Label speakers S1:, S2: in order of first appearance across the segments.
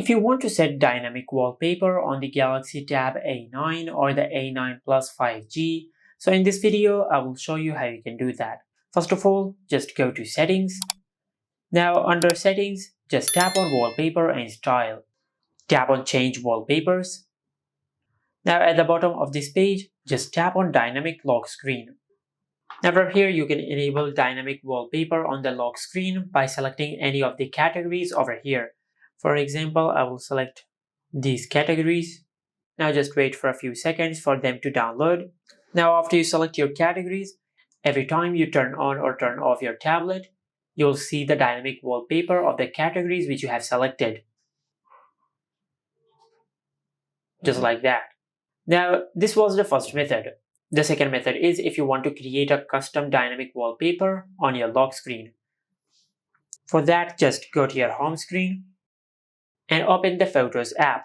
S1: If you want to set dynamic wallpaper on the Galaxy Tab A9 or the A9 Plus 5G, so in this video I will show you how you can do that. First of all, just go to Settings. Now under Settings, just tap on Wallpaper and Style. Tap on Change Wallpapers. Now at the bottom of this page, just tap on Dynamic Lock Screen. Now from here you can enable dynamic wallpaper on the lock screen by selecting any of the categories over here. For example, I will select these categories. Now just wait for a few seconds for them to download. Now after you select your categories, every time you turn on or turn off your tablet, you'll see the dynamic wallpaper of the categories which you have selected. Just like that. Now this was the first method. The second method is if you want to create a custom dynamic wallpaper on your lock screen. For that, just go to your home screen and open the Photos app.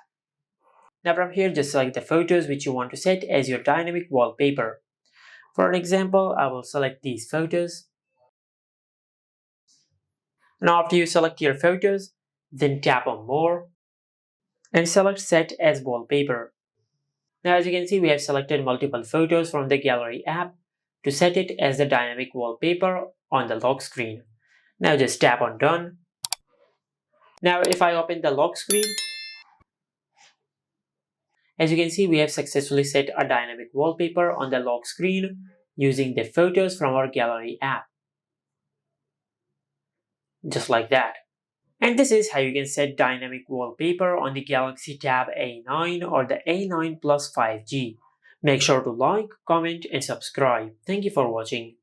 S1: Now from here, just select the photos which you want to set as your dynamic wallpaper. For an example, I will select these photos. Now after you select your photos, then tap on More and select Set as Wallpaper. Now as you can see, we have selected multiple photos from the Gallery app to set it as the dynamic wallpaper on the lock screen. Now just tap on Done. Now if I open the lock screen, as you can see, we have successfully set a dynamic wallpaper on the lock screen using the photos from our Gallery app. Just like that. And this is how you can set dynamic wallpaper on the Galaxy Tab A9 or the A9 Plus 5G. Make sure to like, comment and subscribe. Thank you for watching.